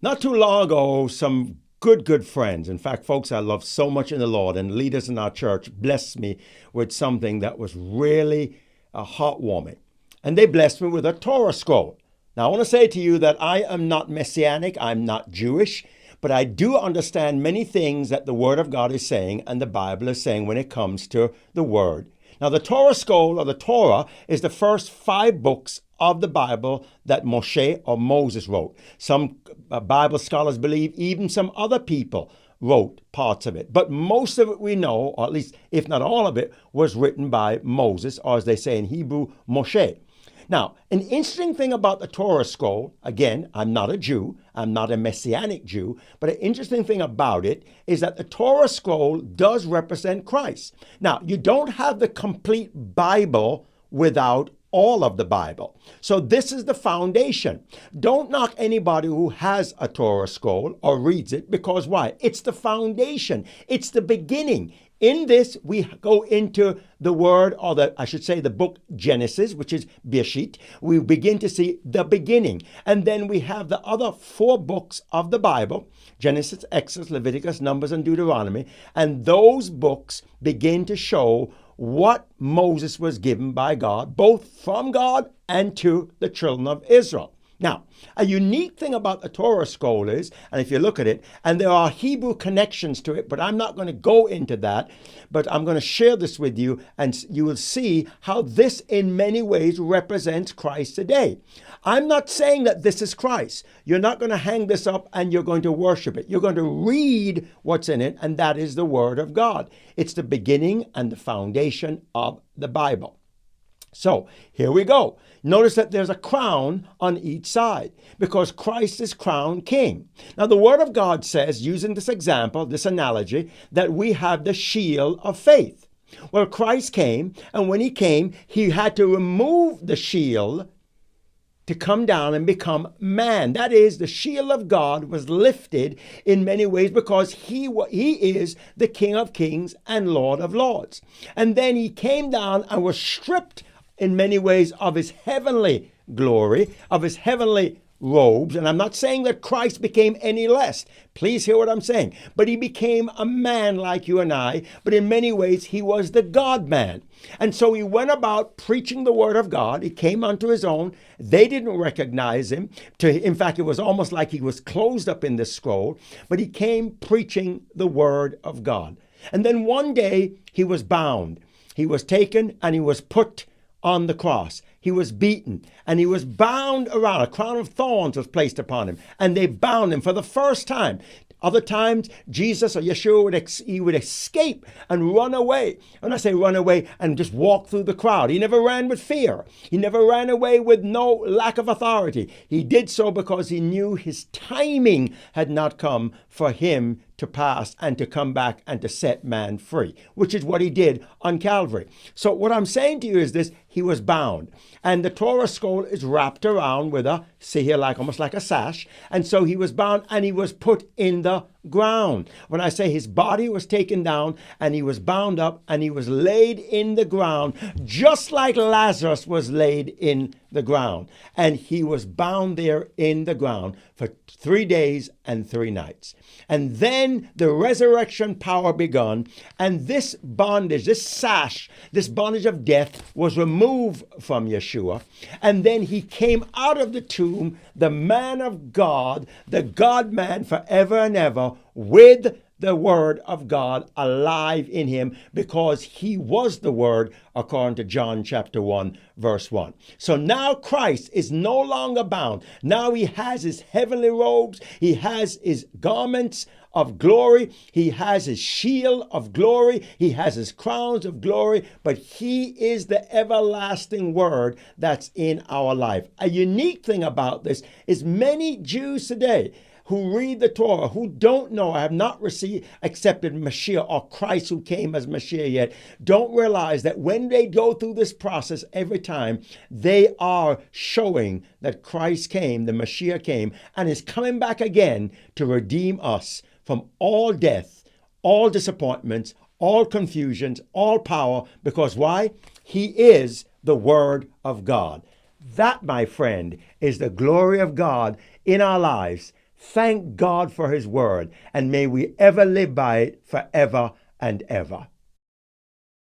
Not too long ago, some good friends, in fact, folks I love so much in the Lord and leaders in our church, blessed me with something that was really heartwarming. And they blessed me with a Torah scroll. Now, I want to say to you that I am not Messianic, I'm not Jewish, but I do understand many things that the Word of God is saying and the Bible is saying when it comes to the Word. Now, the Torah scroll, or the Torah, is the first 5 books of the Bible that Moshe or Moses wrote. Some Bible scholars believe even some other people wrote parts of it. But most of it we know, or at least if not all of it, was written by Moses, or as they say in Hebrew, Moshe. Now, an interesting thing about the Torah scroll, again, I'm not a Jew, I'm not a Messianic Jew, but an interesting thing about it is that the Torah scroll does represent Christ. Now, you don't have the complete Bible without all of the Bible. So this is the foundation. Don't knock anybody who has a Torah scroll or reads it, because why? It's the foundation. It's the beginning. In this, we go into the word, or the book Genesis, which is Bereshit. We begin to see the beginning. And then we have the other 4 books of the Bible, Genesis, Exodus, Leviticus, Numbers, and Deuteronomy. And those books begin to show what Moses was given by God, both from God and to the children of Israel. Now, a unique thing about the Torah scroll is, and if you look at it, and there are Hebrew connections to it, but I'm not going to go into that, but I'm going to share this with you, and you will see how this in many ways represents Christ today. I'm not saying that this is Christ. You're not going to hang this up and you're going to worship it. You're going to read what's in it, and that is the Word of God. It's the beginning and the foundation of the Bible. So here we go. Notice that there's a crown on each side because Christ is crowned king. Now, the Word of God says, using this example, this analogy, that we have the shield of faith. Well, Christ came, and when he came, he had to remove the shield to come down and become man. That is, the shield of God was lifted in many ways because he is the King of Kings and Lord of Lords. And then he came down and was stripped in many ways of his heavenly glory, of his heavenly robes. And I'm not saying that Christ became any less. Please hear what I'm saying. But he became a man like you and I, but in many ways he was the God-man. And so he went about preaching the Word of God. He came unto his own. They didn't recognize him. In fact, it was almost like he was closed up in this scroll, but he came preaching the Word of God. And then one day he was bound. He was taken and he was put on the cross. He was beaten and he was bound around. A crown of thorns was placed upon him, and they bound him for the first time. Other times, Jesus or Yeshua would escape and run away. When I say run away, and just walk through the crowd. He never ran with fear. He never ran away with no lack of authority. He did so because he knew his timing had not come for him to pass and to come back and to set man free, which is what he did on Calvary. So what I'm saying to you is this: he was bound, and the Torah scroll is wrapped around with almost like a sash. And so he was bound and he was put in the ground. When I say his body was taken down and he was bound up and he was laid in the ground, just like Lazarus was laid in the ground. And he was bound there in the ground for 3 days and 3 nights. And then the resurrection power begun, and this bondage, this sash, this bondage of death was removed from Yeshua. And then he came out of the tomb, the man of God, the God-man forever and ever, with the Word of God alive in him, because he was the Word, according to John chapter 1, verse 1. So now Christ is no longer bound. Now he has his heavenly robes. He has his garments of glory. He has his shield of glory. He has his crowns of glory. But he is the everlasting Word that's in our life. A unique thing about this is many Jews today who read the Torah, who don't know, have not accepted Mashiach or Christ who came as Mashiach yet, don't realize that when they go through this process every time, they are showing that Christ came, the Mashiach came, and is coming back again to redeem us from all death, all disappointments, all confusions, all power. Because why? He is the Word of God. That, my friend, is the glory of God in our lives. Thank God for his word, and may we ever live by it forever and ever.